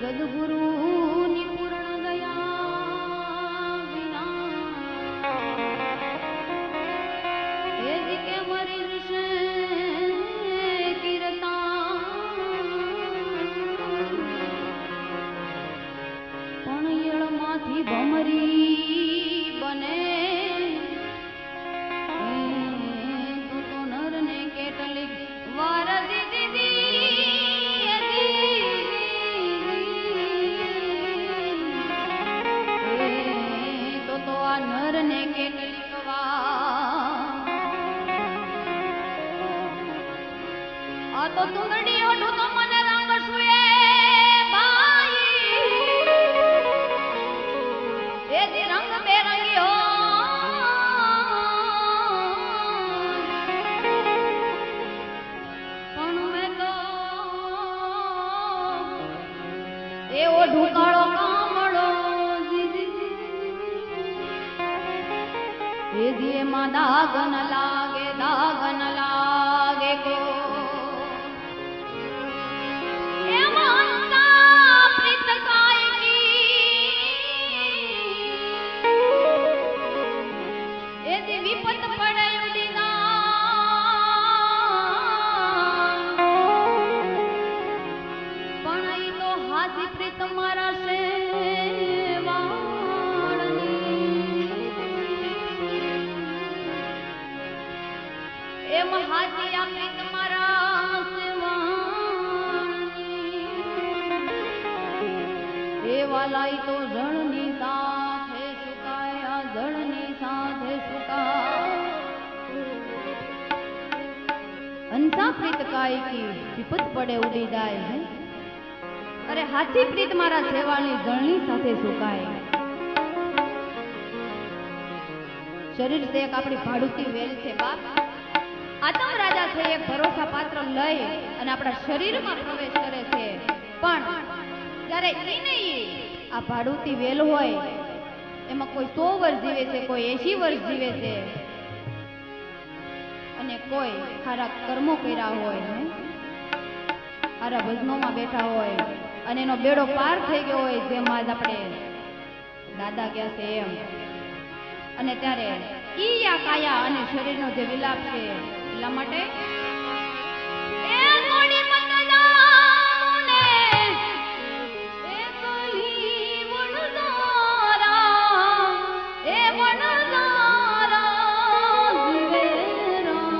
સદગુરુની પૂર્ણ દયા વિના એ જ કે મરી જશે કીર્તન પણ યળમાંથી ભમરી બને તો નરને કેટલીક વાર નરને કેટલીક વાર આ તો તુંદડી ઓઢું તો મને રંગ સુએ ભાઈ એ દી રંગ બેરંગી હો પણ મેં તો એ ઓઢું કાળો કામળો એ દિયે માં દાગ ન લાગે કો એ માનતા પ્રીત કાયકી એ દી વિપત પડે ઉડીના પણ ઈ તો હાસી પ્રીત મારા છે હાથી આપી તમારા સેવાની એ વાલાઈ તો જળની સાથે સુકાયા જળની સાથે સુકાય અંસા પ્રીત કાયકી વિપત પડે ઉડી જાય અરે હાથી પ્રીત મારા સેવાની જળની સાથે સુકાય શરીર તે એક આપણી ભાડુતી વેલ છે બાપ આતમ રાજા છે એક ભરોસા પાત્ર લઈ અને આપણા શરીરમાં પ્રવેશ કરે છે પણ જ્યારે એને આ ભાડુતી વેલ હોય એમાં કોઈ 100 વર્ષ જીવે છે કોઈ 80 વર્ષ જીવે છે અને કોઈ સારા કર્મો કર્યા હોય સારા ભજનોમાં બેઠા હોય અને એનો બેડો પાર થઈ ગયો હોય જેમ આજ આપણે દાદા ગયા છે એમ અને ત્યારે ઈ આ કાયા અને શરીરનો જે વિલાપ છે એટલા માટે એ કોડી મત જાને એ કલી વણદારા એ વણદારા જીવેરા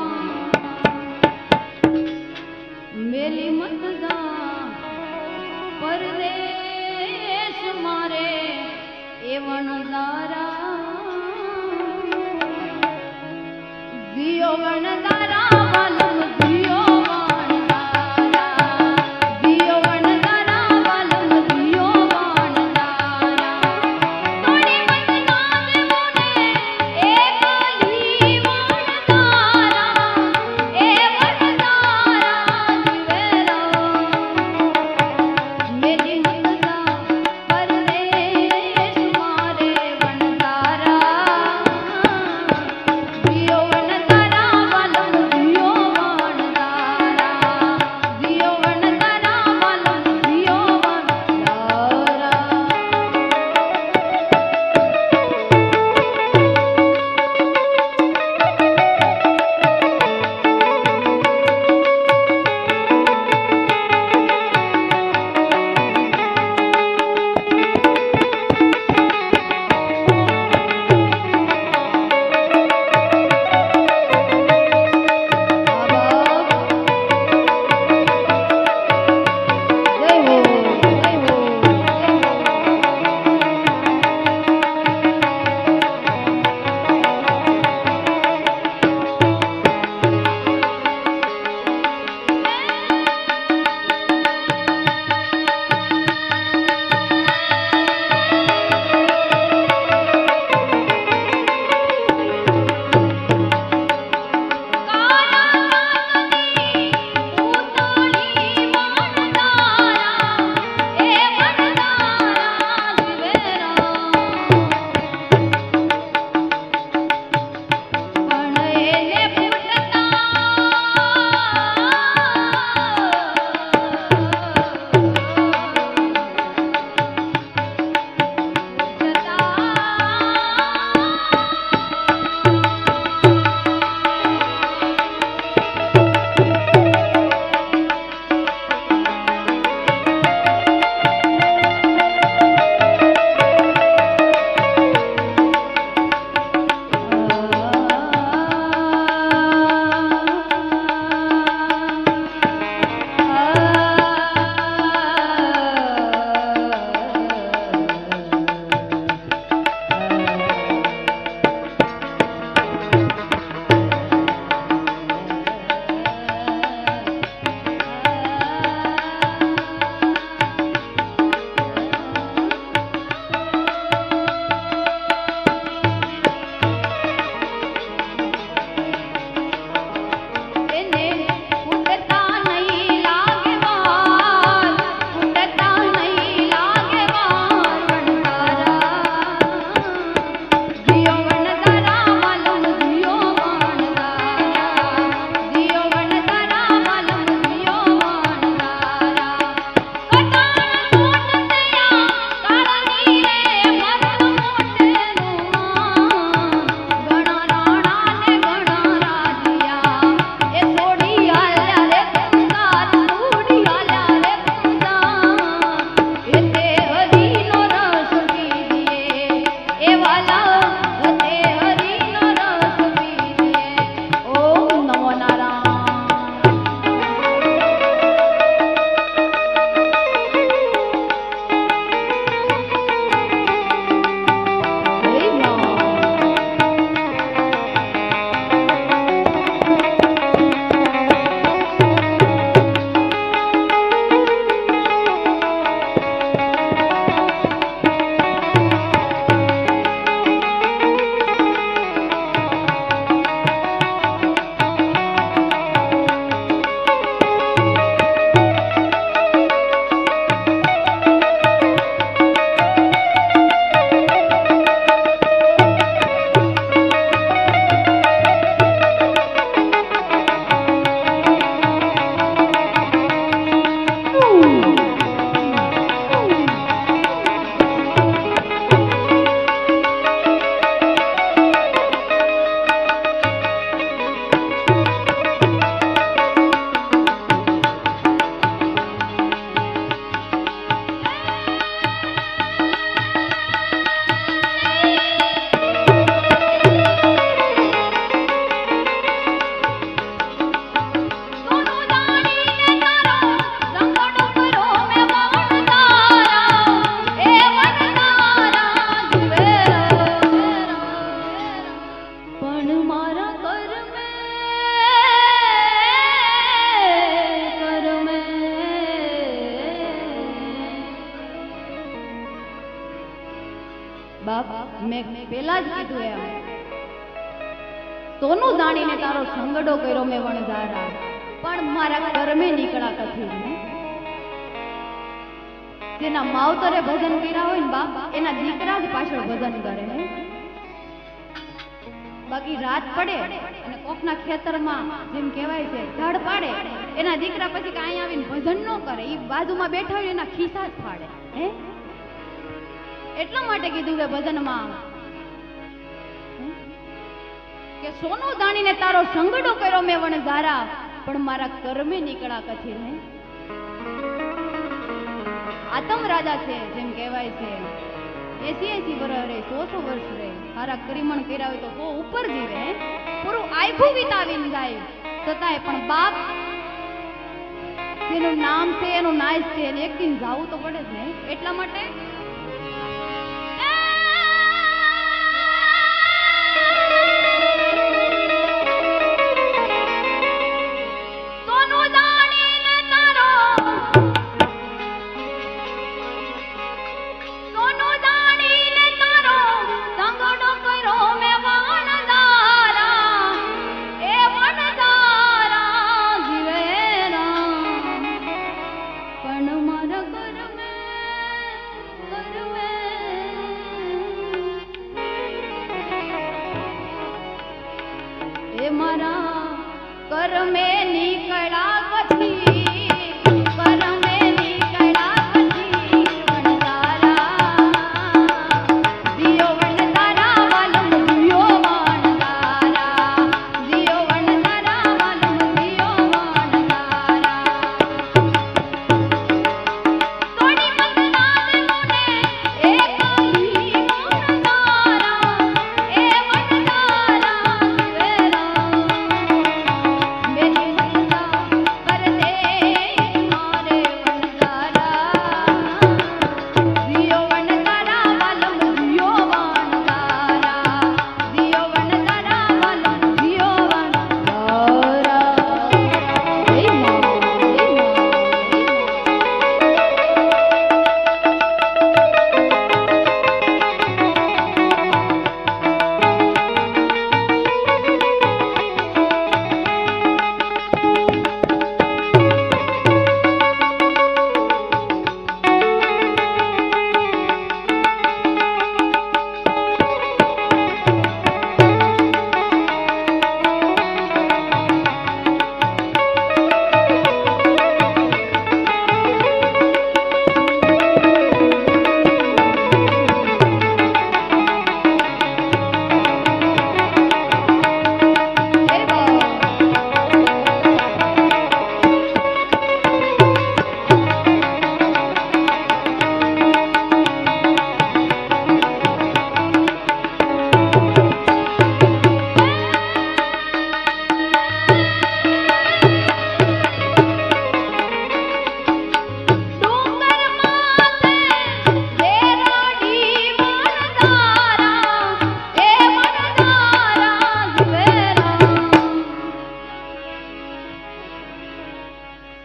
મેલી મત જા પરદેશ મારે એ વણદારા જીઓ વણદારા વાલમ જીઓ વણદારા જીઓ વણદારા વાલમ જીઓ વણદારા તોડી મત જાને મોને એકલી વણદારા એ વણદારા જીવેરા મેલી મત જા પરદેશ મારે વણદારા જીઓ વણદારા વાલમ પણ મારા કરમે બાપ મેં પેલા જ કીધું એમ સોનું જાણીને તારો સંગડો કર્યો મેં વણઝારા પણ મારા કર્મે નીકળા કથી જેના માવતરે ભજન કર્યા હોય ને બાપ એના દીકરા જ પાછળ ભજન કરે હે બાકી રાત પડે અને કોકના ખેતરમાં જેમ કહેવાય છે ઝાડ પાડે એના દીકરા પછી કાંઈ આવીને ભજન ન કરે એ બાજુમાં બેઠા હોય એના ખિસ્સા જ ફાડે હે એટલા માટે કીધું કે ભજનમાં કે સોનું જાણીને તારો સંગડો કર્યો મેં વણઝારા પણ મારા કર્મે નીકળા કથી હે આતમ રાજા છે જેમ કહેવાય છે 80 વર્ષ રહે 100 વર્ષ રહે હારા કરીમણ કર્યા હોય તો બહુ ઉપર જીવે પૂરું આયભું વિતાવીને જાય છતાંય પણ બાપ જેનું નામ છે એનું નાશ છે અને એક દિન જાવું તો પડે જ ને એટલા માટે कर्मे निकला कथी कर्मे निकला कथी वणझारा दियो वणझारा वालम दियो वणझारा दियो वणझारा वालम दियो वणझारा तोड़ी मत नाद मुने एक ही वणझारा ए वणझारा वेरा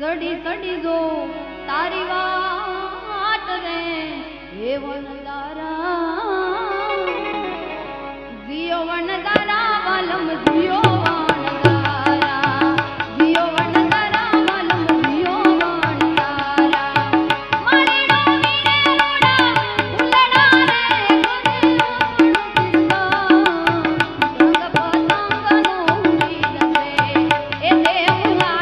સડી સડી જો તારી વાટ રે હે વણઝારા જીઓ વણઝારા વાલમ જીઓ વણઝારા જીઓ વણઝારા વાલમ જીઓ વણઝારા માળીનો વીરેરોડા ફૂલડા રે રંગ પતંગનો ઉડી જશે એ દેવલા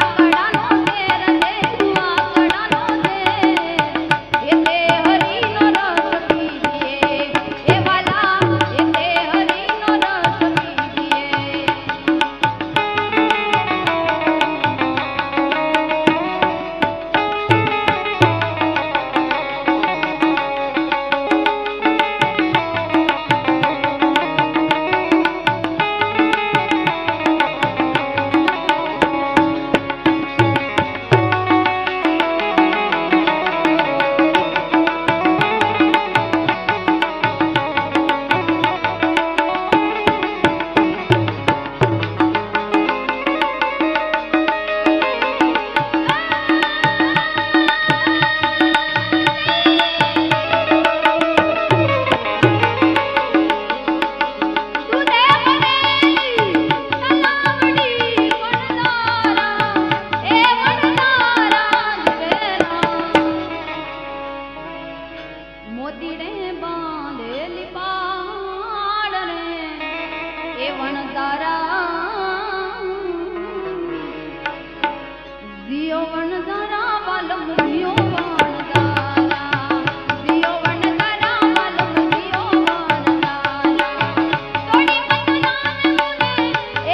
વણધારા દિયો વણધારા વાલમ દિયો વણધારા દિયો વણધારા વાલમ દિયો વણધારા તોડી મતદાન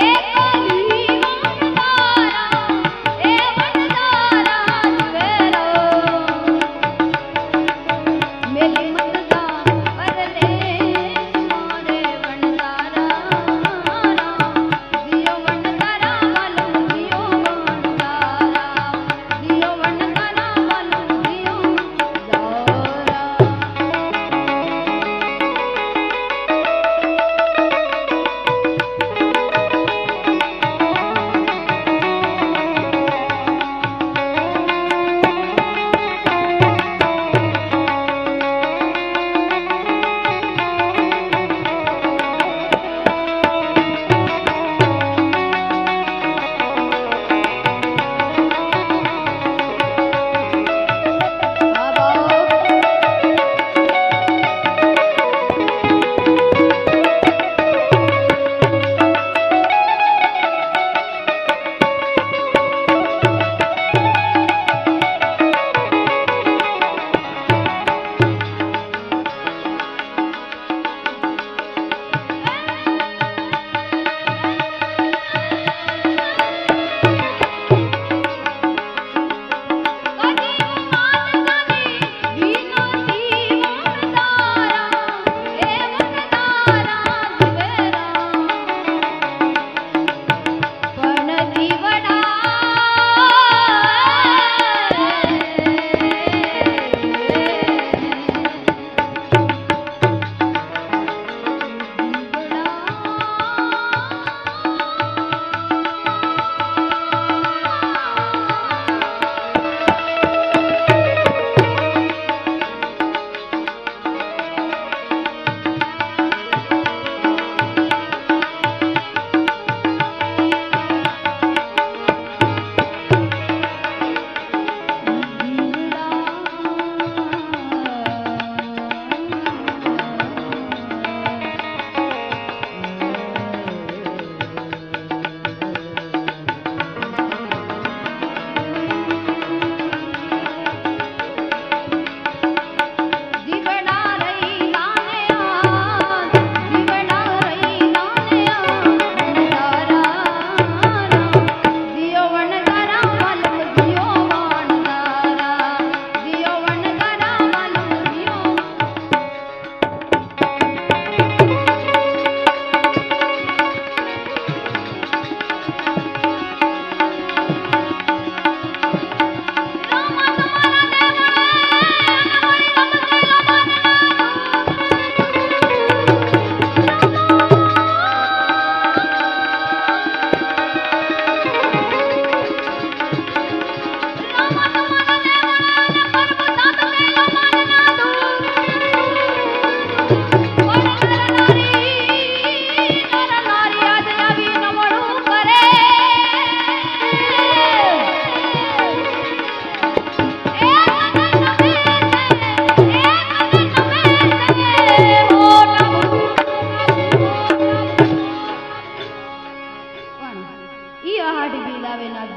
એકલી વણધારા એ વણધારા વેરો મેલી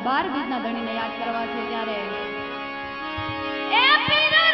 બાર બીજના ધણીને યાદ કરવા છે ત્યારે એ પીર